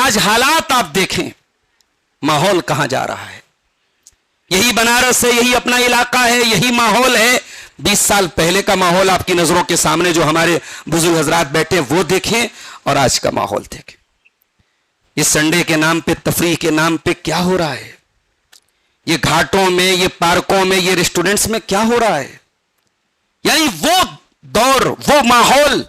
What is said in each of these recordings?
آج حالات آپ دیکھیں، ماحول کہاں جا رہا ہے. یہی بنارس ہے، یہی اپنا علاقہ ہے، یہی ماحول ہے. 20 سال پہلے کا ماحول آپ کی نظروں کے سامنے جو ہمارے بزرگ حضرات بیٹھے وہ دیکھیں، اور آج کا ماحول دیکھیں. یہ سنڈے کے نام پہ، تفریح کے نام پہ کیا ہو رہا ہے؟ یہ گھاٹوں میں، یہ پارکوں میں، یہ ریسٹورنٹس میں کیا ہو رہا ہے؟ یعنی وہ دور، وہ ماحول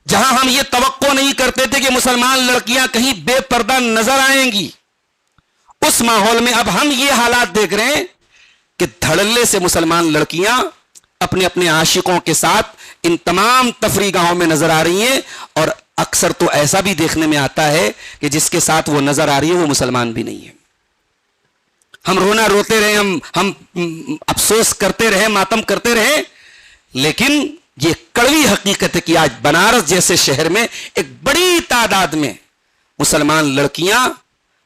جہاں ہم یہ توقع نہیں کرتے تھے کہ مسلمان لڑکیاں کہیں بے پردہ نظر آئیں گی، اس ماحول میں اب ہم یہ حالات دیکھ رہے ہیں کہ دھڑلے سے مسلمان لڑکیاں اپنے اپنے عاشقوں کے ساتھ ان تمام تفریح گاہوں میں نظر آ رہی ہیں. اور اکثر تو ایسا بھی دیکھنے میں آتا ہے کہ جس کے ساتھ وہ نظر آ رہی ہے وہ مسلمان بھی نہیں ہے. ہم رونا روتے رہے، ہم افسوس کرتے رہے، ماتم کرتے رہے، لیکن یہ کڑوی حقیقت ہے کہ آج بنارس جیسے شہر میں ایک بڑی تعداد میں مسلمان لڑکیاں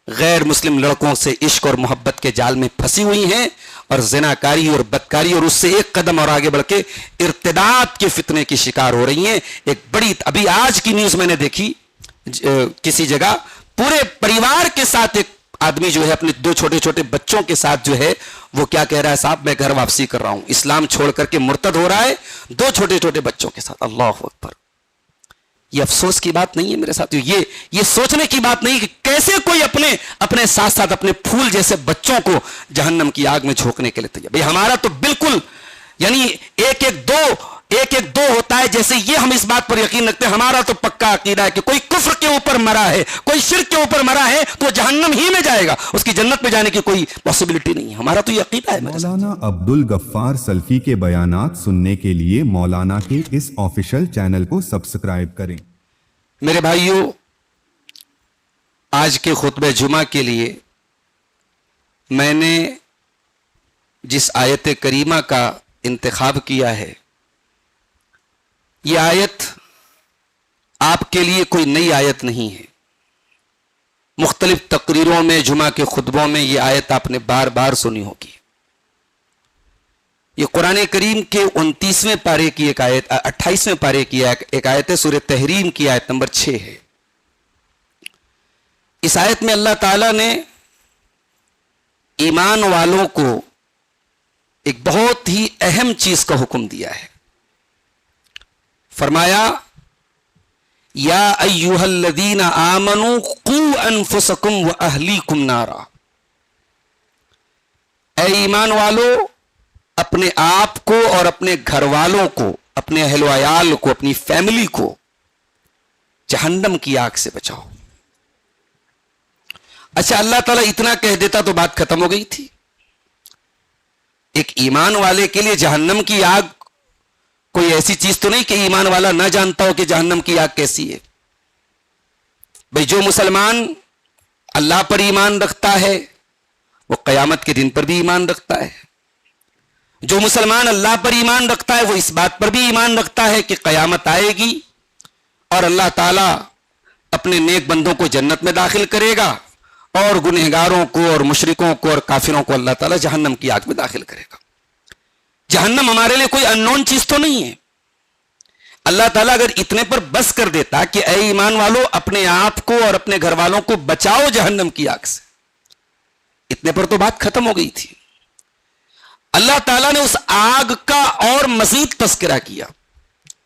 غیر مسلم لڑکوں سے عشق اور محبت کے جال میں پھنسی ہوئی ہیں، اور زناکاری اور بدکاری اور اس سے ایک قدم اور آگے بڑھ کے ارتداد کے فتنے کی شکار ہو رہی ہیں. ایک بڑی، ابھی آج کی نیوز میں نے دیکھی، کسی جگہ پورے پریوار کے ساتھ ایک آدمی جو ہے اپنے 2 چھوٹے چھوٹے بچوں کے ساتھ جو ہے وہ کیا کہہ رہا ہے، صاحب میں گھر واپسی کر رہا ہوں، اسلام چھوڑ کر کے مرتد ہو رہا ہے 2 چھوٹے چھوٹے بچوں کے ساتھ. اللہ اکبر. یہ افسوس کی بات نہیں ہے میرے ساتھیو، یہ سوچنے کی بات نہیں کہ کیسے کوئی اپنے ساتھ ساتھ اپنے پھول جیسے بچوں کو جہنم کی آگ میں جھونکنے کے لیے تیار. بھئی ہمارا تو بالکل یعنی ایک ایک دو ہوتا ہے، جیسے یہ ہم اس بات پر یقین رکھتے ہیں. ہمارا تو پکا عقیدہ ہے کہ کوئی کفر کے اوپر مرا ہے، کوئی شرک کے اوپر مرا ہے تو وہ جہنم ہی میں جائے گا، اس کی جنت میں جانے کی کوئی پاسبلٹی نہیں ہے. ہمارا تو یہ عقیدہ ہے. مولانا عبدالغفار سلفی کے بیانات سننے کے لیے مولانا کے اس آفیشل چینل کو سبسکرائب کریں. میرے بھائیو، آج کے خطبہ جمعہ کے لیے میں نے جس آیت کریمہ کا انتخاب کیا ہے، یہ آیت آپ کے لیے کوئی نئی آیت نہیں ہے. مختلف تقریروں میں، جمعہ کے خطبوں میں یہ آیت آپ نے بار بار سنی ہوگی. یہ قرآن کریم کے 29ویں پارے کی ایک آیت، 28ویں پارے کی ایک آیت ہے، سورہ تحریم کی آیت نمبر 6 ہے. اس آیت میں اللہ تعالیٰ نے ایمان والوں کو ایک بہت ہی اہم چیز کا حکم دیا ہے. فرمایا یا ایھا الذین آمنوا قوا انفسکم واہلیکم نارا. اے ایمان والو، اپنے آپ کو اور اپنے گھر والوں کو، اپنے اہل و عیال کو، اپنی فیملی کو جہنم کی آگ سے بچاؤ. اچھا، اللہ تعالیٰ اتنا کہہ دیتا تو بات ختم ہو گئی تھی. ایک ایمان والے کے لیے جہنم کی آگ کوئی ایسی چیز تو نہیں کہ ایمان والا نہ جانتا ہو کہ جہنم کی آگ کیسی ہے. بھئی جو مسلمان اللہ پر ایمان رکھتا ہے وہ قیامت کے دن پر بھی ایمان رکھتا ہے. جو مسلمان اللہ پر ایمان رکھتا ہے وہ اس بات پر بھی ایمان رکھتا ہے کہ قیامت آئے گی اور اللہ تعالیٰ اپنے نیک بندوں کو جنت میں داخل کرے گا، اور گنہگاروں کو اور مشرکوں کو اور کافروں کو اللہ تعالیٰ جہنم کی آگ میں داخل کرے گا. جہنم ہمارے لیے کوئی اننون چیز تو نہیں ہے. اللہ تعالیٰ اگر اتنے پر بس کر دیتا کہ اے ایمان والو اپنے آپ کو اور اپنے گھر والوں کو بچاؤ جہنم کی آگ سے، اتنے پر تو بات ختم ہو گئی تھی. اللہ تعالیٰ نے اس آگ کا اور مزید تذکرہ کیا.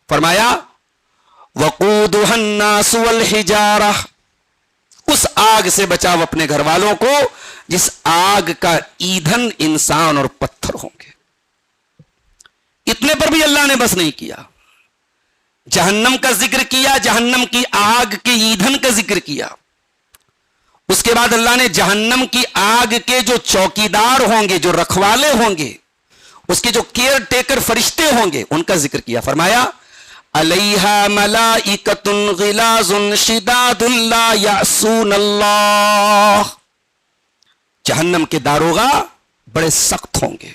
فرمایا وقودها الناس والحجارہ، اس آگ سے بچاؤ اپنے گھر والوں کو جس آگ کا ایندھن انسان اور پتھر ہوں گے. اتنے پر بھی اللہ نے بس نہیں کیا، جہنم کا ذکر کیا، جہنم کی آگ کے ایندھن کا ذکر کیا. اس کے بعد اللہ نے جہنم کی آگ کے جو چوکیدار ہوں گے، جو رکھوالے ہوں گے، اس کے جو کیئر ٹیکر فرشتے ہوں گے، ان کا ذکر کیا. فرمایا علیہا ملائکۃ غلاظ شداد لا یعصون اللہ. جہنم کے داروغہ بڑے سخت ہوں گے،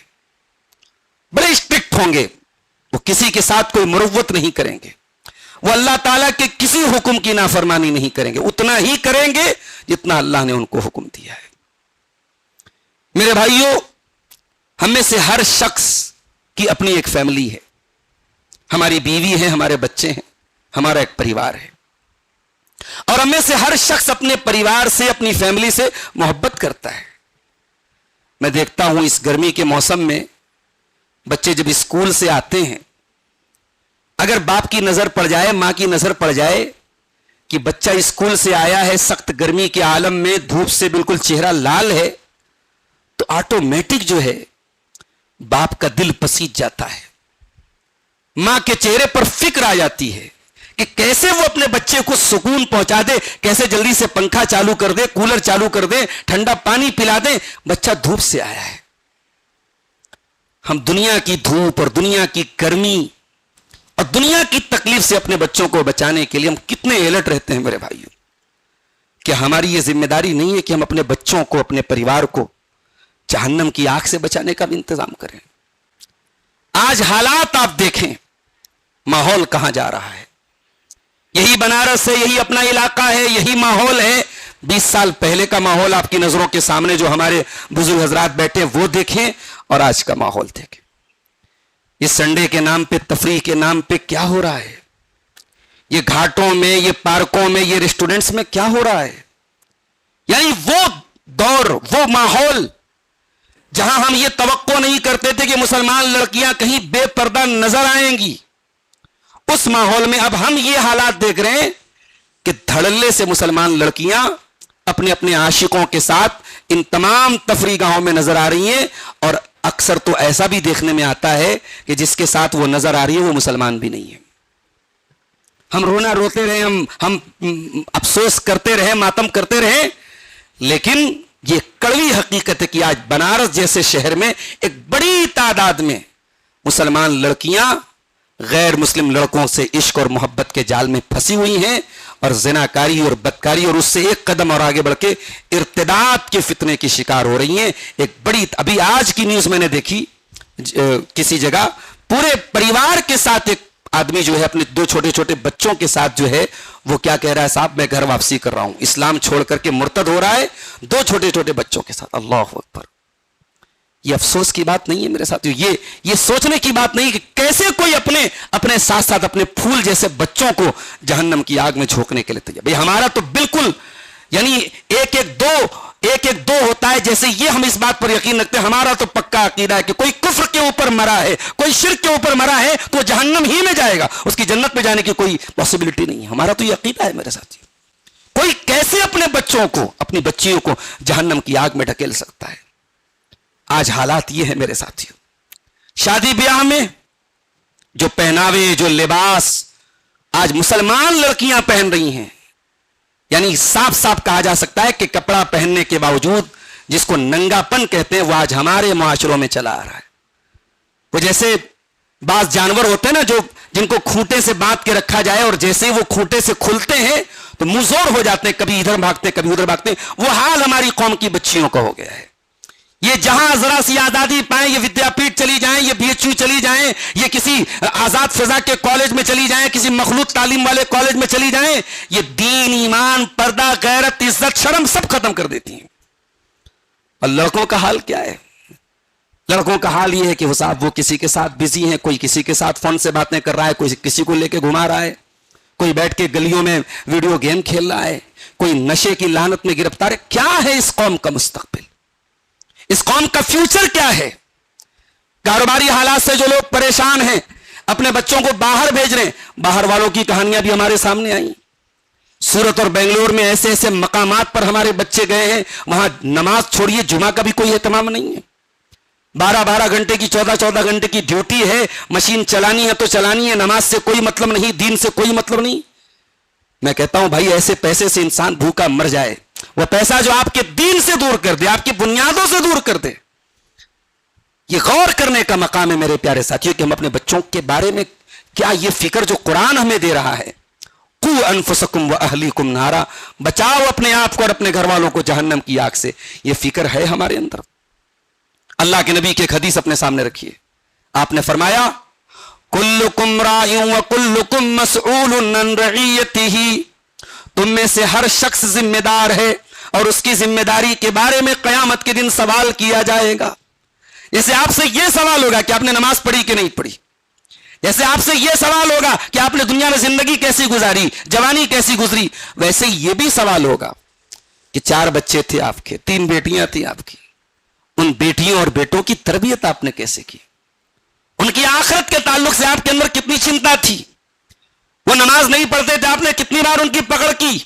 بڑے اسٹرکٹ ہوں گے، وہ کسی کے ساتھ کوئی مروت نہیں کریں گے، وہ اللہ تعالیٰ کے کسی حکم کی نافرمانی نہیں کریں گے، اتنا ہی کریں گے جتنا اللہ نے ان کو حکم دیا ہے. میرے بھائیوں، ہم میں سے ہر شخص کی اپنی ایک فیملی ہے، ہماری بیوی ہے، ہمارے بچے ہیں، ہمارا ایک پریوار ہے. اور ہمیں سے ہر شخص اپنے پریوار سے اپنی فیملی سے محبت کرتا ہے. میں دیکھتا ہوں اس گرمی کے موسم میں بچے جب اسکول سے آتے ہیں, اگر باپ کی نظر پڑ جائے, ماں کی نظر پڑ جائے کہ بچہ اسکول سے آیا ہے سخت گرمی کے عالم میں, دھوپ سے بالکل چہرہ لال ہے, تو آٹومیٹک جو ہے باپ کا دل پسیج جاتا ہے. ماں کے چہرے پر فکر آ جاتی ہے کہ کیسے وہ اپنے بچے کو سکون پہنچا دے, کیسے جلدی سے پنکھا چالو کر دے, کولر چالو کر دے, ٹھنڈا پانی پلا دے, بچہ دھوپ سے آیا ہے. ہم دنیا کی دھوپ اور دنیا کی گرمی اور دنیا کی تکلیف سے اپنے بچوں کو بچانے کے لیے ہم کتنے الرٹ رہتے ہیں میرے بھائیوں. کہ ہماری یہ ذمہ داری نہیں ہے کہ ہم اپنے بچوں کو, اپنے پریوار کو جہنم کی آگ سے بچانے کا بھی انتظام کریں. آج حالات آپ دیکھیں, ماحول کہاں جا رہا ہے. یہی بنارس ہے, یہی اپنا علاقہ ہے, یہی ماحول ہے. 20 سال پہلے کا ماحول آپ کی نظروں کے سامنے جو ہمارے بزرگ حضرات بیٹھے وہ دیکھیں, اور آج کا ماحول دیکھیں. یہ سنڈے کے نام پہ, تفریح کے نام پہ کیا ہو رہا ہے. یہ گھاٹوں میں, یہ پارکوں میں, یہ ریسٹورنٹس میں کیا ہو رہا ہے. یعنی وہ دور, وہ ماحول جہاں ہم یہ توقع نہیں کرتے تھے کہ مسلمان لڑکیاں کہیں بے پردہ نظر آئیں گی, اس ماحول میں اب ہم یہ حالات دیکھ رہے ہیں کہ دھڑلے سے مسلمان لڑکیاں اپنے اپنے عاشقوں کے ساتھ ان تمام تفریح گاہوں میں نظر آ رہی ہیں. اور اکثر تو ایسا بھی دیکھنے میں آتا ہے کہ جس کے ساتھ وہ نظر آ رہی ہے وہ مسلمان بھی نہیں ہے. ہم رونا روتے رہے, ہم افسوس کرتے رہے, ماتم کرتے رہے, لیکن یہ کڑوی حقیقت ہے کہ آج بنارس جیسے شہر میں ایک بڑی تعداد میں مسلمان لڑکیاں غیر مسلم لڑکوں سے عشق اور محبت کے جال میں پھنسی ہوئی ہیں, اور زناکاری اور بدکاری اور اس سے ایک قدم اور آگے بڑھ کے ارتداد کے فتنے کی شکار ہو رہی ہیں. ایک بڑی, ابھی آج کی نیوز میں نے دیکھی, کسی جگہ پورے پریوار کے ساتھ ایک آدمی جو ہے اپنے 2 چھوٹے چھوٹے بچوں کے ساتھ جو ہے وہ کیا کہہ رہا ہے, صاحب میں گھر واپسی کر رہا ہوں, اسلام چھوڑ کر کے مرتد ہو رہا ہے 2 چھوٹے چھوٹے بچوں کے ساتھ. اللہ اکبر. یہ افسوس کی بات نہیں ہے میرے ساتھیو, یہ سوچنے کی بات نہیں کہ کیسے کوئی اپنے ساتھ ساتھ اپنے پھول جیسے بچوں کو جہنم کی آگ میں جھونکنے کے لیے تیار. بھئی ہمارا تو بالکل یعنی ایک ایک دو ہوتا ہے, جیسے یہ ہم اس بات پر یقین رکھتے ہیں. ہمارا تو پکا عقیدہ ہے کہ کوئی کفر کے اوپر مرا ہے, کوئی شرک کے اوپر مرا ہے تو وہ جہنم ہی میں جائے گا, اس کی جنت میں جانے کی کوئی پاسبلٹی نہیں ہے. ہمارا تو یہ عقیدہ ہے میرے ساتھیو. کوئی کیسے اپنے بچوں کو, اپنی بچیوں کو جہنم کی آگ میں ڈھکیل سکتا ہے. آج حالات یہ ہے میرے ساتھیو. شادی بیاہ میں جو پہناوے, جو لباس آج مسلمان لڑکیاں پہن رہی ہیں, یعنی صاف صاف کہا جا سکتا ہے کہ کپڑا پہننے کے باوجود جس کو ننگا پن کہتے ہیں وہ آج ہمارے معاشروں میں چلا آ رہا ہے. وہ جیسے بعض جانور ہوتے ہیں نا جو جن کو کھوٹے سے باندھ کے رکھا جائے اور جیسے وہ کھوٹے سے کھلتے ہیں تو منہ زور ہو جاتے ہیں, کبھی ادھر بھاگتے ہیں کبھی ادھر بھاگتے ہیں. وہ حال ہماری قوم کی بچیوں کا ہو گیا ہے. یہ جہاں ذرا سی آزادی پائیں, یہ ودیا پیٹھ چلی جائیں, یہ BHU چلی جائیں, یہ کسی آزاد فضا کے کالج میں چلی جائیں, کسی مخلوط تعلیم والے کالج میں چلی جائیں, یہ دین, ایمان, پردہ, غیرت, عزت, شرم سب ختم کر دیتی ہیں. اور لڑکوں کا حال کیا ہے؟ لڑکوں کا حال یہ ہے کہ وہ صاحب وہ کسی کے ساتھ بزی ہیں, کوئی کسی کے ساتھ فون سے باتیں کر رہا ہے, کوئی کسی کو لے کے گھما رہا ہے, کوئی بیٹھ کے گلیوں میں ویڈیو گیم کھیل رہا ہے, کوئی نشے کی لعنت میں گرفتار ہے. کیا ہے اس قوم کا مستقبل؟ اس قوم کا فیوچر کیا ہے؟ کاروباری حالات سے جو لوگ پریشان ہیں, اپنے بچوں کو باہر بھیج رہے ہیں. باہر والوں کی کہانیاں بھی ہمارے سامنے آئیں. سورت اور بنگلور میں ایسے ایسے مقامات پر ہمارے بچے گئے ہیں, وہاں نماز چھوڑیے جمعہ کا بھی کوئی اہتمام نہیں ہے. 12 گھنٹے کی 14 گھنٹے کی ڈیوٹی ہے, مشین چلانی ہے تو چلانی ہے, نماز سے کوئی مطلب نہیں, دین سے کوئی مطلب نہیں. میں کہتا ہوں بھائی ایسے پیسے سے انسان بھوکا مر جائے, وہ پیسہ جو آپ کے دین سے دور کر دے, آپ کی بنیادوں سے دور کر دے. یہ غور کرنے کا مقام ہے میرے پیارے ساتھیوں کہ ہم اپنے بچوں کے بارے میں کیا یہ فکر جو قرآن ہمیں دے رہا ہے, قو انفسکم و اہلیکم نارا, بچاؤ اپنے آپ کو اور اپنے گھر والوں کو جہنم کی آگ سے, یہ فکر ہے ہمارے اندر؟ اللہ کے نبی کی ایک حدیث اپنے سامنے رکھیے. آپ نے فرمایا کلکم راع و کلکم مسئول عن رعیتہ, تم میں سے ہر شخص ذمہ دار ہے اور اس کی ذمہ داری کے بارے میں قیامت کے دن سوال کیا جائے گا. جیسے آپ سے یہ سوال ہوگا کہ آپ نے نماز پڑھی کہ نہیں پڑھی, جیسے آپ سے یہ سوال ہوگا کہ آپ نے دنیا میں زندگی کیسی گزاری، جوانی کیسی گزری، ویسے یہ بھی سوال ہوگا کہ 4 بچے تھے آپ کے، 3 بیٹیاں تھیں آپ کی، ان بیٹیوں اور بیٹوں کی تربیت آپ نے کیسے کی، ان کی آخرت کے تعلق سے آپ کے اندر کتنی چنتا تھی، وہ نماز نہیں پڑھتے تھے، آپ نے کتنی بار ان کی پکڑ کی۔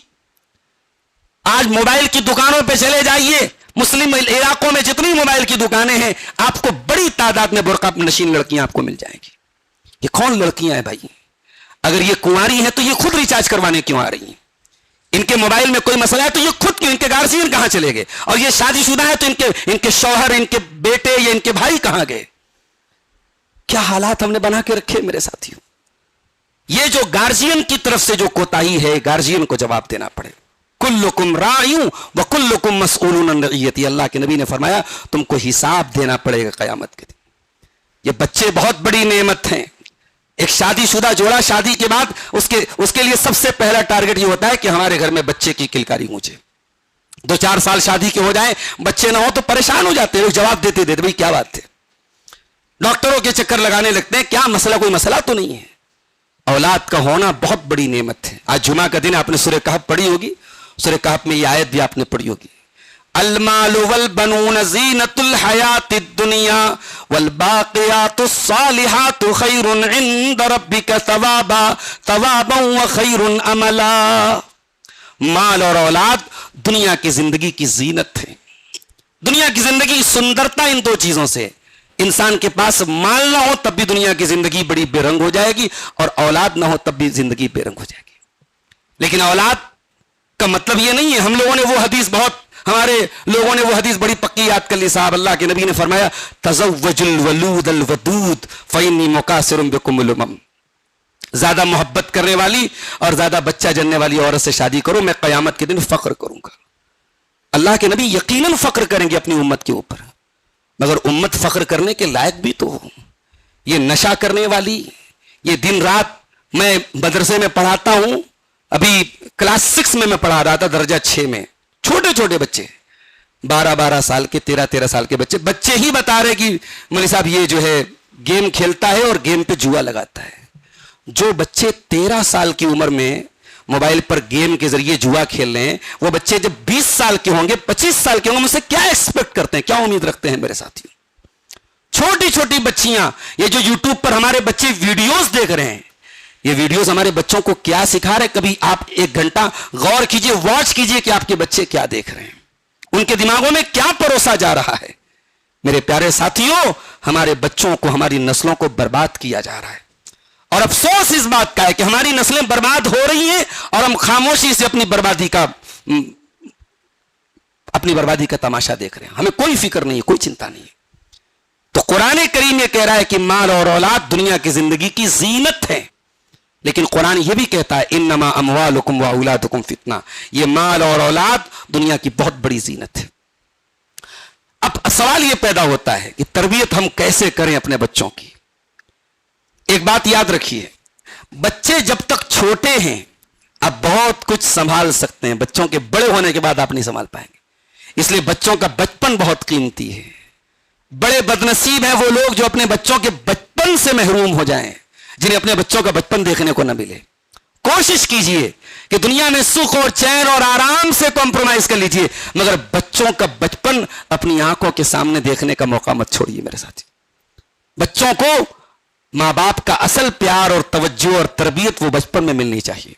آج موبائل کی دکانوں پہ چلے جائیے، مسلم علاقوں میں جتنی موبائل کی دکانیں ہیں، آپ کو بڑی تعداد میں برقع نشین لڑکیاں آپ کو مل جائیں گی۔ یہ کون لڑکیاں ہیں بھائی؟ اگر یہ کنواری ہیں تو یہ خود ریچارج کروانے کیوں آ رہی ہیں؟ ان کے موبائل میں کوئی مسئلہ ہے تو یہ خود کیوں؟ ان کے گارجین کہاں چلے گئے؟ اور یہ شادی شدہ ہے تو ان کے شوہر، ان کے بیٹے یا ان کے بھائی کہاں گئے؟ کیا حالات ہم نے بنا کے رکھے میرے ساتھیوں۔ یہ جو گارجین کی طرف سے جو کوتاہی ہے، گارجین کو جواب دینا پڑے۔ کلکم راعی وکلکم مسئول عن رعیتہ، اللہ کے نبی نے فرمایا تم کو حساب دینا پڑے گا قیامت کے دن۔ یہ بچے بہت بڑی نعمت ہیں۔ ایک شادی شدہ جوڑا شادی کے بعد اس کے لیے سب سے پہلا ٹارگٹ یہ ہوتا ہے کہ ہمارے گھر میں بچے کی کلکاری گونجے۔ 2-4 سال شادی کے ہو جائیں، بچے نہ ہو تو پریشان ہو جاتے ہیں، وہ جواب دیتے بھائی کیا بات ہے، ڈاکٹروں کے چکر لگانے لگتے ہیں، کیا مسئلہ، کوئی مسئلہ تو نہیں ہے۔ اولاد کا ہونا بہت بڑی نعمت ہے۔ آج جمعہ کا دن آپ نے سورہ کہف پڑھی ہوگی، سورہ کہف میں یہ آیت بھی آپ نے پڑھی ہوگی، المال والبنون زینۃ الحیات الدنیا والباقیات الصالحات خیر عند ربک ثوابا وخیر عملا۔ مال اور اولاد دنیا کی زندگی کی زینت ہے۔ دنیا کی زندگی سندرتا ان 2 چیزوں سے، انسان کے پاس مال نہ ہو تب بھی دنیا کی زندگی بڑی بے رنگ ہو جائے گی، اور اولاد نہ ہو تب بھی زندگی بے رنگ ہو جائے گی۔ لیکن اولاد کا مطلب یہ نہیں ہے، ہم لوگوں نے وہ حدیث ہمارے لوگوں نے وہ حدیث بڑی پکی یاد کر لی صاحب، اللہ کے نبی نے فرمایا تزوج الولود الودود فإنی مکاثر بکم الامم، زیادہ محبت کرنے والی اور زیادہ بچہ جننے والی عورت سے شادی کرو، میں قیامت کے دن فخر کروں گا۔ اللہ کے نبی یقیناً فخر کریں گے اپنی امت کے اوپر، مگر امت فخر کرنے کے لائق بھی تو ہو۔ یہ نشہ کرنے والی، یہ دن رات، میں مدرسے میں پڑھاتا ہوں، ابھی کلاس 6 میں پڑھا رہا تھا، درجہ 6 میں، چھوٹے چھوٹے بچے، 12 سال کے، 13 سال کے بچے ہی بتا رہے کہ مولوی صاحب یہ جو ہے گیم کھیلتا ہے اور گیم پہ جوا لگاتا ہے۔ جو بچے 13 سال کی عمر میں موبائل پر گیم کے ذریعے جوا کھیل رہے ہیں، وہ بچے جب 20 سال کے ہوں گے، 25 سال کے ہوں گے، مجھ سے کیا ایکسپیکٹ کرتے ہیں، کیا امید رکھتے ہیں میرے ساتھیوں؟ چھوٹی چھوٹی بچیاں، یہ جو یوٹیوب پر ہمارے بچے ویڈیوز دیکھ رہے ہیں، یہ ویڈیوز ہمارے بچوں کو کیا سکھا رہے؟ کبھی آپ 1 گھنٹہ غور کیجئے، واچ کیجئے کہ آپ کے بچے کیا دیکھ رہے ہیں، ان کے دماغوں میں کیا پروسا جا رہا ہے۔ میرے پیارے ساتھیوں، ہمارے بچوں کو، ہماری نسلوں کو برباد کیا جا رہا ہے، اور افسوس اس بات کا ہے کہ ہماری نسلیں برباد ہو رہی ہیں اور ہم خاموشی سے اپنی بربادی کا تماشا دیکھ رہے ہیں، ہمیں کوئی فکر نہیں ہے، کوئی چنتا نہیں ہے۔ تو قرآن کریم یہ کہہ رہا ہے کہ مال اور اولاد دنیا کی زندگی کی زینت ہے، لیکن قرآن یہ بھی کہتا ہے انما اموالکم واولادکم فتنہ، یہ مال اور اولاد دنیا کی بہت بڑی زینت ہے۔ اب سوال یہ پیدا ہوتا ہے کہ تربیت ہم کیسے کریں اپنے بچوں کی؟ ایک بات یاد رکھیے، بچے جب تک چھوٹے ہیں اب بہت کچھ سنبھال سکتے ہیں، بچوں کے بڑے ہونے کے بعد آپ نہیں سنبھال پائیں گے، اس لیے بچوں کا بچپن بہت قیمتی ہے۔ بڑے بدنصیب ہیں وہ لوگ جو اپنے بچوں کے بچپن سے محروم ہو جائیں، جنہیں اپنے بچوں کا بچپن دیکھنے کو نہ ملے۔ کوشش کیجئے کہ دنیا میں سکھ اور چین اور آرام سے کمپرومائز کر لیجئے، مگر بچوں کا بچپن اپنی آنکھوں کے سامنے دیکھنے کا موقع مت چھوڑیے میرے ساتھی۔ بچوں کو ماں باپ کا اصل پیار اور توجہ اور تربیت وہ بچپن میں ملنی چاہیے۔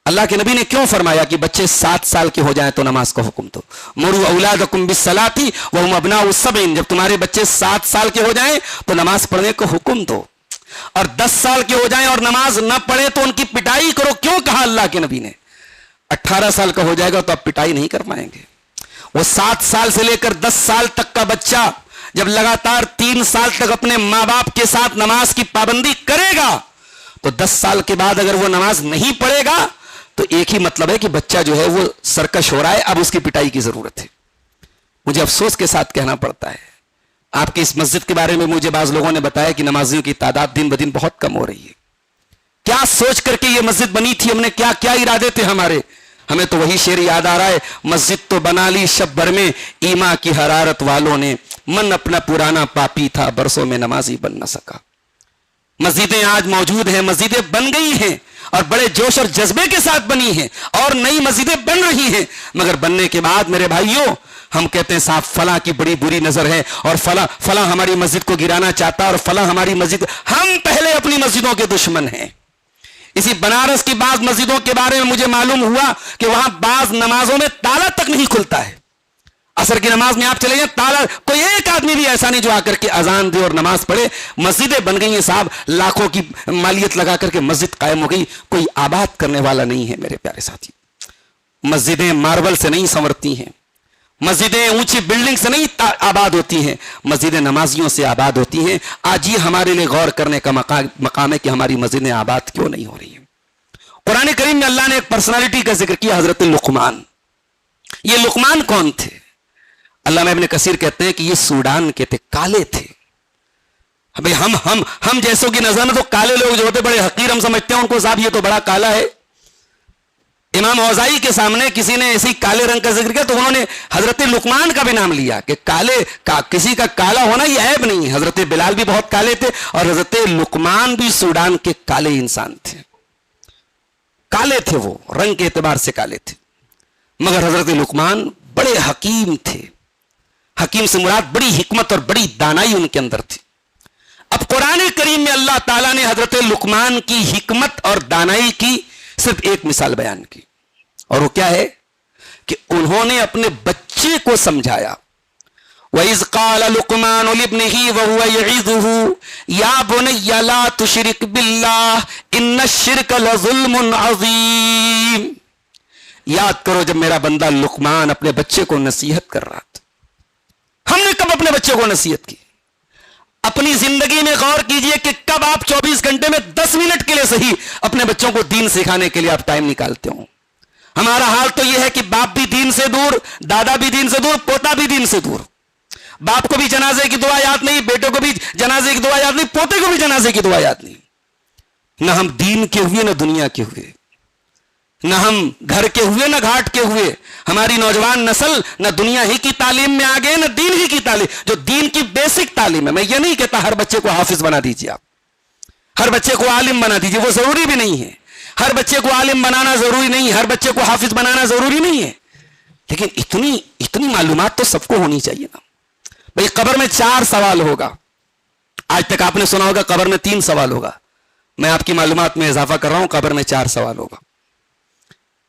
اللہ کے نبی نے کیوں فرمایا کہ بچے 7 سال کے ہو جائیں تو نماز کا حکم دو، مروا اولادکم بالصلاۃ وہم ابناء 7، جب تمہارے بچے 7 سال کے ہو جائیں تو نماز پڑھنے کو حکم دو، اور 10 سال کے ہو جائیں اور نماز نہ پڑھے تو ان کی پٹائی کرو۔ کیوں کہا اللہ کے نبی نے؟ 18 سال کا ہو جائے گا تو آپ پٹائی نہیں کر پائیں گے۔ وہ 7 سال سے لے کر 10 سال تک کا بچہ جب لگاتار 3 سال تک اپنے ماں باپ کے ساتھ نماز کی پابندی کرے گا تو 10 سال کے بعد اگر وہ نماز نہیں پڑھے گا تو ایک ہی مطلب ہے کہ بچہ جو ہے وہ سرکش ہو رہا ہے، اب اس کی پٹائی کی ضرورت ہے۔ مجھے افسوس کے ساتھ کہنا پڑتا ہے، آپ کی اس مسجد کے بارے میں مجھے بعض لوگوں نے بتایا کہ نمازیوں کی تعداد دن بدن بہت کم ہو رہی ہے۔ کیا سوچ کر کے یہ مسجد بنی تھی؟ ہم نے کیا ارادے تھے ہمارے؟ ہمیں تو وہی شعر یاد آ رہا ہے، مسجد تو بنا لی شب بھر میں ایما کی حرارت والوں نے، من اپنا پرانا پاپی تھا برسوں میں نمازی بن نہ سکا۔ مسجدیں آج موجود ہیں, مسجدیں بن گئی ہیں اور بڑے جوش اور جذبے کے ساتھ بنی ہیں, اور نئی مسجدیں بن رہی ہیں, مگر بننے کے بعد میرے بھائیوں ہم کہتے ہیں صاحب فلاں کی بڑی بری نظر ہے, اور فلاں ہماری مسجد کو گرانا چاہتا ہے, اور فلاں ہماری مسجد. ہم پہلے اپنی مسجدوں کے دشمن ہیں. اسی بنارس کی بعض مسجدوں کے بارے میں مجھے معلوم ہوا کہ وہاں بعض نمازوں میں تالا تک نہیں کھلتا ہے. عصر کی نماز میں آپ چلے جائیں, تالا, کوئی ایک آدمی بھی ایسا نہیں جو آ کر کے اذان دے اور نماز پڑھے. مسجدیں بن گئی ہیں صاحب, لاکھوں کی مالیت لگا کر کے مسجد قائم ہو گئی, کوئی آباد کرنے والا نہیں ہے. میرے پیارے ساتھی, مسجدیں ماربل سے نہیں سنورتی ہیں, مسجدیں اونچی بلڈنگ سے نہیں آباد ہوتی ہیں, مسجدیں نمازیوں سے آباد ہوتی ہیں. آج یہ ہمارے لیے غور کرنے کا مقام ہے کہ ہماری مسجدیں آباد کیوں نہیں ہو رہی ہیں. قرآن کریم میں اللہ نے ایک پرسنالٹی کا ذکر کیا, حضرت لقمان. یہ لقمان کون تھے؟ علامہ ابن کثیر کہتے ہیں کہ یہ سوڈان کے تھے, کالے تھے. ہم جیسوں کی نظر میں تو کالے لوگ جو ہوتے بڑے حقیر ہم سمجھتے ہیں ان کو, صاحب یہ تو بڑا کالا ہے. امام اوزائی کے سامنے کسی نے ایسی کالے رنگ کا ذکر کیا تو انہوں نے حضرت لقمان کا بھی نام لیا کہ کسی کا کالا ہونا یہ عیب نہیں. حضرت بلال بھی بہت کالے تھے اور حضرت لقمان بھی سوڈان کے کالے انسان تھے. کالے تھے, وہ رنگ کے اعتبار سے کالے تھے, مگر حضرت لقمان بڑے حکیم تھے. حکیم سے مراد بڑی حکمت اور بڑی دانائی ان کے اندر تھی. اب قرآن کریم میں اللہ تعالیٰ نے حضرت لقمان کی حکمت اور دانائی کی صرف ایک مثال بیان کی, اور وہ کیا ہے کہ انہوں نے اپنے بچے کو سمجھایا. وَإِذْ قَالَ لُقْمَانُ لِابْنِهِ وَهُوَ يَعِظُهُ يَا بُنَيَّ لَا تُشْرِكْ بِاللَّهِ إِنَّ الشِّرْكَ لَظُلْمٌ عَظِيمٌ. یاد کرو جب میرا بندہ لقمان اپنے بچے کو نصیحت کر رہا تھا. ہم نے کب اپنے بچے کو نصیحت کی؟ اپنی زندگی میں غور کیجئے کہ کب آپ 24 گھنٹے میں 10 منٹ کے لیے صحیح اپنے بچوں کو دین سکھانے کے لیے آپ ٹائم نکالتے ہوں. ہمارا حال تو یہ ہے کہ باپ بھی دین سے دور, دادا بھی دین سے دور, پوتا بھی دین سے دور. باپ کو بھی جنازے کی دعا یاد نہیں, بیٹے کو بھی جنازے کی دعا یاد نہیں, پوتے کو بھی جنازے کی دعا یاد نہیں. نہ ہم دین کے ہوئے نہ دنیا کے ہوئے, نہ ہم گھر کے ہوئے نہ گھاٹ کے ہوئے. ہماری نوجوان نسل نہ دنیا ہی کی تعلیم میں آگے نہ دین ہی کی تعلیم, جو دین کی بیسک تعلیم ہے. میں یہ نہیں کہتا ہر بچے کو حافظ بنا دیجیے, آپ ہر بچے کو عالم بنا دیجیے, وہ ضروری بھی نہیں ہے. ہر بچے کو عالم بنانا ضروری نہیں, ہر بچے کو حافظ بنانا ضروری نہیں ہے, لیکن اتنی معلومات تو سب کو ہونی چاہیے نا. بھئی قبر میں 4 سوال ہوگا. آج تک آپ نے سنا ہوگا قبر میں 3 سوال ہوگا. میں آپ کی معلومات میں اضافہ کر رہا ہوں, قبر میں 4 سوال ہوگا.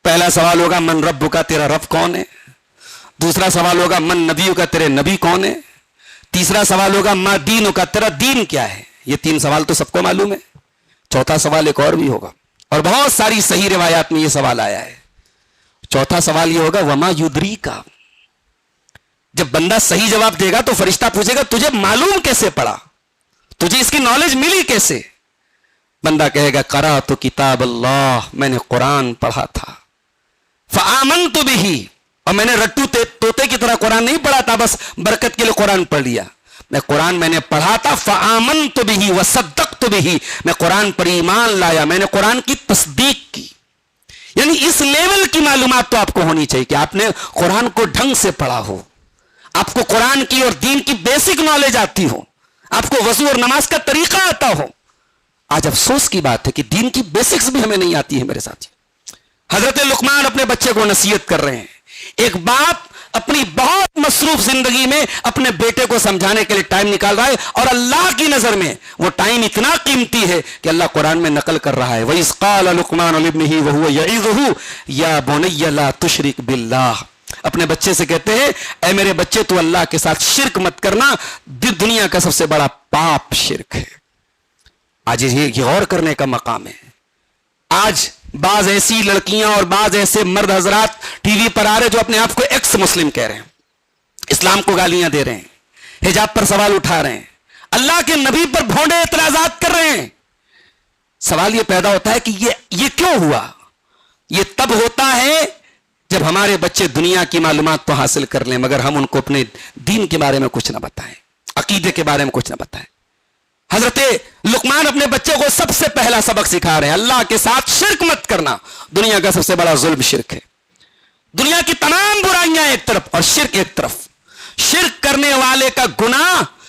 پہلا سوال ہوگا من رب کا, تیرا رب کون ہے. دوسرا سوال ہوگا من نبی کا, تیرے نبی کون ہے. تیسرا سوال ہوگا ما دین کا, تیرا دین کیا ہے. یہ 3 سوال تو سب کو معلوم ہے. چوتھا سوال ایک اور بھی ہوگا, اور بہت ساری صحیح روایات میں یہ سوال آیا ہے. چوتھا سوال یہ ہوگا وما یدری کا. جب بندہ صحیح جواب دے گا تو فرشتہ پوچھے گا تجھے معلوم کیسے پڑا, تجھے اس کی نالج ملی کیسے. بندہ کہے گا قرأت کتاب اللہ, میں نے قرآن پڑھا تھا. فآمنت به, اور میں نے رٹو طوطے کی طرح قرآن نہیں پڑھا تھا بس برکت کے لیے قرآن پڑھ لیا. میں نے پڑھا تھا. فآمنت به وصدقت به, میں قرآن پر ایمان لایا, میں نے قرآن کی تصدیق کی. یعنی اس لیول کی معلومات تو آپ کو ہونی چاہیے کہ آپ نے قرآن کو ڈھنگ سے پڑھا ہو, آپ کو قرآن کی اور دین کی بیسک نالج آتی ہو, آپ کو وضو اور نماز کا طریقہ آتا ہو. آج افسوس کی بات ہے کہ دین کی بیسکس بھی ہمیں نہیں آتی ہے میرے ساتھی. حضرت لقمان اپنے بچے کو نصیحت کر رہے ہیں. ایک باپ اپنی بہت مصروف زندگی میں اپنے بیٹے کو سمجھانے کے لیے ٹائم نکال رہا ہے, اور اللہ کی نظر میں وہ ٹائم اتنا قیمتی ہے کہ اللہ قرآن میں نقل کر رہا ہے وَإِذْ قَالَ لُقْمَانُ لِابْنِهِ وَهُوَ يَعِظُهُ يَا بُنَيَّ لَا تُشْرِكْ بِاللَّهِ. اپنے بچے سے کہتے ہیں اے میرے بچے تو اللہ کے ساتھ شرک مت کرنا, دنیا کا سب سے بڑا پاپ شرک ہے. آج یہ غور کرنے کا مقام ہے. آج بعض ایسی لڑکیاں اور بعض ایسے مرد حضرات ٹی وی پر آ رہے جو اپنے آپ کو ایکس مسلم کہہ رہے ہیں, اسلام کو گالیاں دے رہے ہیں, حجاب پر سوال اٹھا رہے ہیں, اللہ کے نبی پر بھونڈے اعتراضات کر رہے ہیں. سوال یہ پیدا ہوتا ہے کہ یہ کیوں ہوا؟ یہ تب ہوتا ہے جب ہمارے بچے دنیا کی معلومات تو حاصل کر لیں مگر ہم ان کو اپنے دین کے بارے میں کچھ نہ بتائیں, عقیدے کے بارے میں کچھ نہ بتائیں. حضرت لقمان اپنے بچے کو سب سے پہلا سبق سکھا رہے ہیں اللہ کے ساتھ شرک مت کرنا. دنیا کا سب سے بڑا ظلم شرک ہے. دنیا کی تمام برائیاں ایک طرف اور شرک ایک طرف. شرک کرنے والے کا گناہ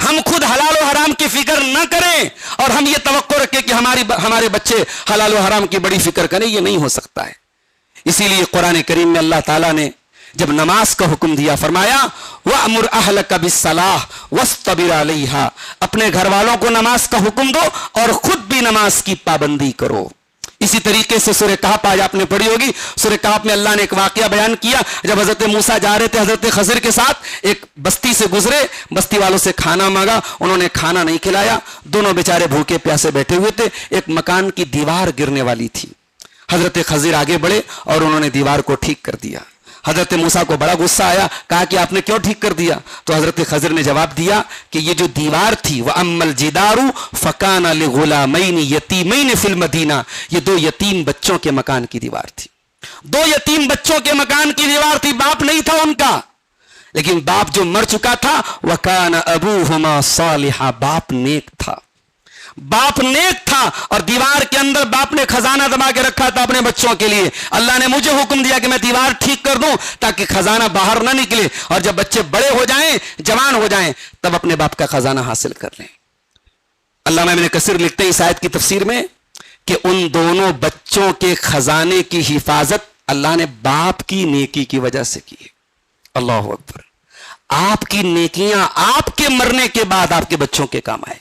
ہم خود حلال و حرام کی فکر نہ کریں اور ہم یہ توقع رکھیں کہ ہمارے بچے حلال و حرام کی بڑی فکر کریں، یہ نہیں ہو سکتا ہے۔ اسی لیے قرآن کریم میں اللہ تعالیٰ نے جب نماز کا حکم دیا فرمایا وَأْمُرْ أَهْلَكَ بِالصَّلَاةِ وَاسْتَبِرْ عَلَيْهَا، اپنے گھر والوں کو نماز کا حکم دو اور خود بھی نماز کی پابندی کرو۔ اسی طریقے سے سورہ کہف آج آپ نے پڑھی ہوگی، سورہ کہف میں اللہ نے ایک واقعہ بیان کیا، جب حضرت موسیٰ جا رہے تھے حضرت خضر کے ساتھ، ایک بستی سے گزرے، بستی والوں سے کھانا مانگا، انہوں نے کھانا نہیں کھلایا، دونوں بیچارے بھوکے پیاسے بیٹھے ہوئے تھے، ایک مکان کی دیوار گرنے والی تھی، حضرت خضر آگے بڑھے اور انہوں نے دیوار کو ٹھیک کر دیا۔ حضرت موسیٰ کو بڑا غصہ آیا، کہا کہ آپ نے کیوں ٹھیک کر دیا؟ تو حضرت خضر نے جواب دیا کہ یہ جو دیوار تھی وَأَمَّا الْجِدَارُ فَكَانَ لِغُلَامَيْنِ يَتِيمَيْنِ فِي الْمَدِينَةِ، یہ دو یتیم بچوں کے مکان کی دیوار تھی، دو یتیم بچوں کے مکان کی دیوار تھی، باپ نہیں تھا ان کا، لیکن باپ جو مر چکا تھا وَكَانَ أَبُوهُمَا صَالِحًا، باپ نیک تھا، باپ نیک تھا، اور دیوار کے اندر باپ نے خزانہ دبا کے رکھا تھا اپنے بچوں کے لیے۔ اللہ نے مجھے حکم دیا کہ میں دیوار ٹھیک کر دوں تاکہ خزانہ باہر نہ نکلے، اور جب بچے بڑے ہو جائیں، جوان ہو جائیں، تب اپنے باپ کا خزانہ حاصل کر لیں۔ علامہ ابن کثیر لکھتے ہیں اس آیت کی تفسیر میں کہ ان دونوں بچوں کے خزانے کی حفاظت اللہ نے باپ کی نیکی کی وجہ سے کی ہے۔ اللہ اکبر، آپ کی نیکیاں آپ کے مرنے کے بعد آپ کے بچوں کے کام آئے۔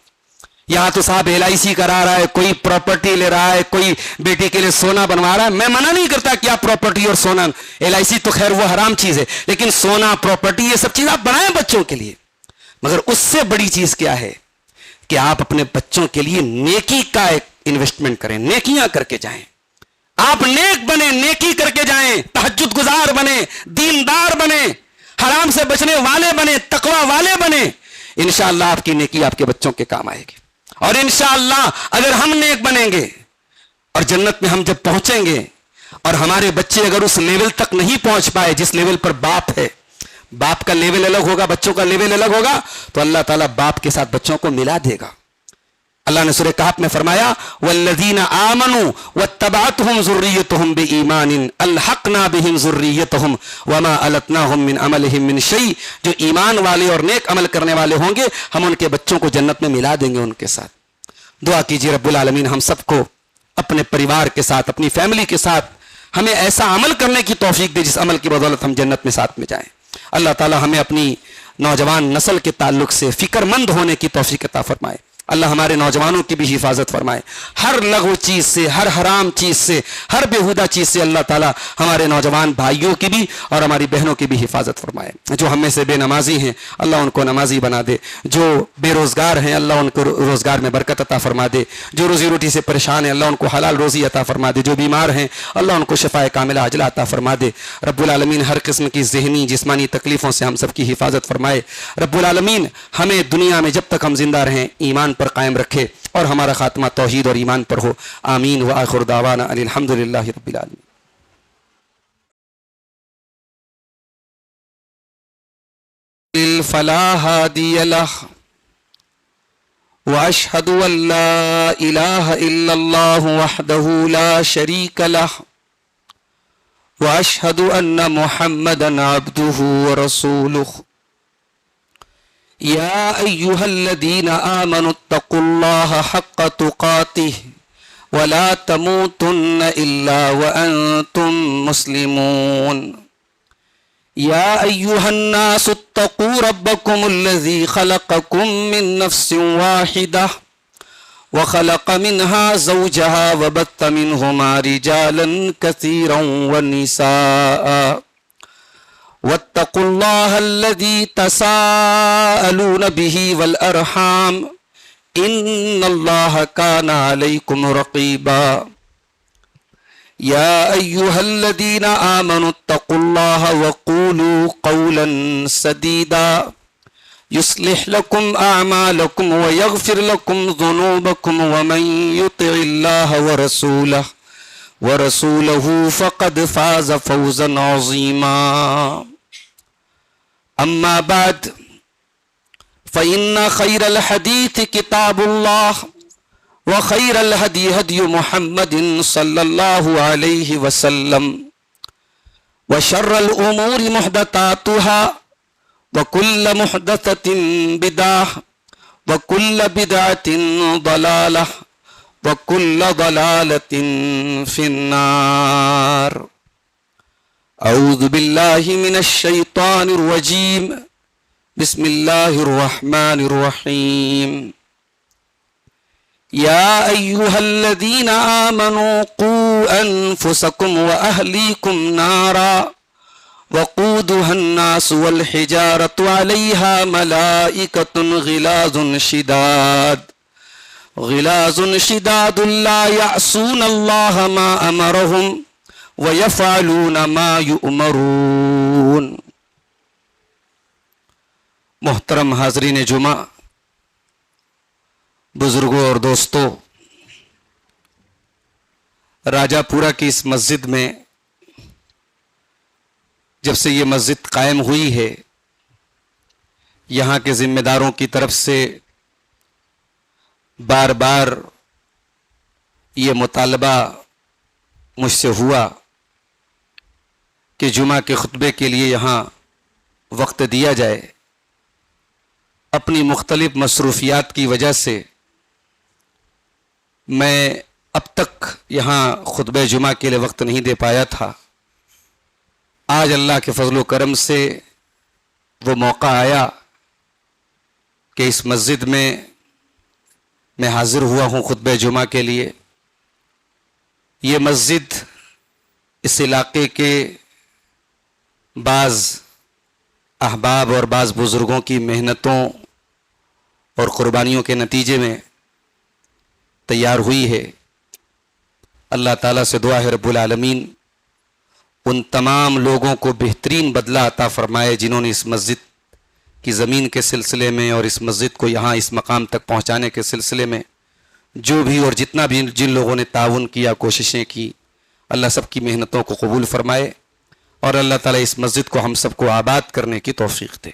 یہاں تو صاحب LIC کرا رہا ہے، کوئی پراپرٹی لے رہا ہے، کوئی بیٹی کے لیے سونا بنوا رہا ہے، میں منع نہیں کرتا کہ آپ پراپرٹی اور سونا، LIC تو خیر وہ حرام چیز ہے، لیکن سونا پراپرٹی یہ سب چیز آپ بنائیں بچوں کے لیے، مگر اس سے بڑی چیز کیا ہے کہ آپ اپنے بچوں کے لیے نیکی کا ایک انویسٹمنٹ کریں، نیکیاں کر کے جائیں، آپ نیک بنے، نیکی کر کے جائیں، تہجد گزار بنے، دیندار بنے، حرام سے بچنے والے بنے، تقوی والے بنے، انشاءاللہ آپ کی نیکی آپ کے بچوں کے کام آئے گی۔ اور انشاءاللہ اگر ہم نیک بنیں گے اور جنت میں ہم جب پہنچیں گے اور ہمارے بچے اگر اس لیول تک نہیں پہنچ پائے جس لیول پر باپ ہے، باپ کا لیول الگ ہوگا، بچوں کا لیول الگ ہوگا، تو اللہ تعالیٰ باپ کے ساتھ بچوں کو ملا دے گا۔ اللہ نے سورہ کہف میں فرمایا وَالَّذِينَ آمَنُوا وَاتَّبَعَتْهُمْ ذُرِّيَّتُهُمْ بِإِيمَانٍ أَلْحَقْنَا بِهِمْ ذُرِّيَّتَهُمْ وَمَا أَلَتْنَاهُمْ مِنْ عَمَلِهِمْ مِنْ شَيْءٍ، جو ایمان والے اور نیک عمل کرنے والے ہوں گے ہم ان کے بچوں کو جنت میں ملا دیں گے ان کے ساتھ۔ دعا کیجیے رب العالمین ہم سب کو اپنے پریوار کے ساتھ، اپنی فیملی کے ساتھ ہمیں ایسا عمل کرنے کی توفیق دے جس عمل کی بدولت ہم جنت میں ساتھ میں جائیں۔ اللہ تعالی ہمیں اپنی نوجوان نسل کے تعلق سے فکر مند ہونے کی توفیق عطا فرمائے۔ اللہ ہمارے نوجوانوں کی بھی حفاظت فرمائے، ہر لغو چیز سے، ہر حرام چیز سے، ہر بیہودہ چیز سے اللہ تعالیٰ ہمارے نوجوان بھائیوں کی بھی اور ہماری بہنوں کی بھی حفاظت فرمائے۔ جو ہم میں سے بے نمازی ہیں اللہ ان کو نمازی بنا دے، جو بے روزگار ہیں اللہ ان کو روزگار میں برکت عطا فرما دے، جو روزی روٹی سے پریشان ہیں اللہ ان کو حلال روزی عطا فرما دے، جو بیمار ہیں اللہ ان کو شفاء کاملہ عاجلہ عطا فرما دے۔ رب العالمین ہر قسم کی ذہنی جسمانی تکلیفوں سے ہم سب کی حفاظت فرمائے۔ رب العالمین ہمیں دنیا میں جب تک ہم زندہ رہیں ایمان پر قائم رکھے اور ہمارا خاتمہ توحید اور ایمان پر ہو، آمین وآخر دعوانا ان الحمدللہ رب العالمین۔ فلا هادي له واشهد ان لا اله الا الله وحده لا شريك له واشهد ان محمدا عبده ورسوله يا ايها الذين امنوا اتقوا الله حق تقاته ولا تموتن الا وانتم مسلمون يا أيها الناس اتقوا ربكم الذي خلقكم من نفس واحدة وخلق منها زوجها وبث منهما رجالا كثيرا ونساء واتقوا الله الذي تساءلون به والأرحام إن الله كان عليكم رقيبا يا أيها الذين آمنوا اتقوا الله وقولوا قولا سديدا يصلح لكم أعمالكم ويغفر لكم ذنوبكم ومن يطع الله ورسوله فقد فاز فوزا عظيما أما بعد فإن خير الحديث كتاب الله وخير الهدي هدي محمد صلى الله عليه وسلم وشر الأمور محدثاتها وكل محدثة بدعة وكل بدعة ضلالة وكل ضلالة في النار. أعوذ بالله من الشيطان الرجيم. بسم الله الرحمن الرحيم. يا أيها الذين آمنوا قوا أنفسكم وأهليكم نارا وقودها الناس والحجارة عليها ملائكة غلاظ شداد لا يعصون الله ما أمرهم ويفعلون ما يؤمرون. محترم حاضرین جمعہ، بزرگوں اور دوستوں، راجہ پورہ کی اس مسجد میں جب سے یہ مسجد قائم ہوئی ہے، یہاں کے ذمہ داروں کی طرف سے بار بار یہ مطالبہ مجھ سے ہوا کہ جمعہ کے خطبے کے لیے یہاں وقت دیا جائے. اپنی مختلف مصروفیات کی وجہ سے میں اب تک یہاں خطبہ جمعہ کے لیے وقت نہیں دے پایا تھا. آج اللہ کے فضل و کرم سے وہ موقع آیا کہ اس مسجد میں حاضر ہوا ہوں خطبہ جمعہ کے لیے. یہ مسجد اس علاقے کے بعض احباب اور بعض بزرگوں کی محنتوں اور قربانیوں کے نتیجے میں تیار ہوئی ہے. اللہ تعالیٰ سے دعا ہے رب العالمین ان تمام لوگوں کو بہترین بدلہ عطا فرمائے جنہوں نے اس مسجد کی زمین کے سلسلے میں اور اس مسجد کو یہاں اس مقام تک پہنچانے کے سلسلے میں جو بھی اور جتنا بھی جن لوگوں نے تعاون کیا، کوششیں کی، اللہ سب کی محنتوں کو قبول فرمائے اور اللہ تعالیٰ اس مسجد کو ہم سب کو آباد کرنے کی توفیق دے.